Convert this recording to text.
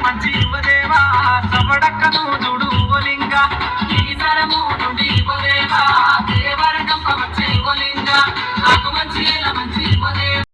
మంచి దేవా సబడక్కను చూడు ఓలింగ ఈ సరము నుండి దేవా దేవర గంప వచ్చే ఓలింగ నాకు మంచి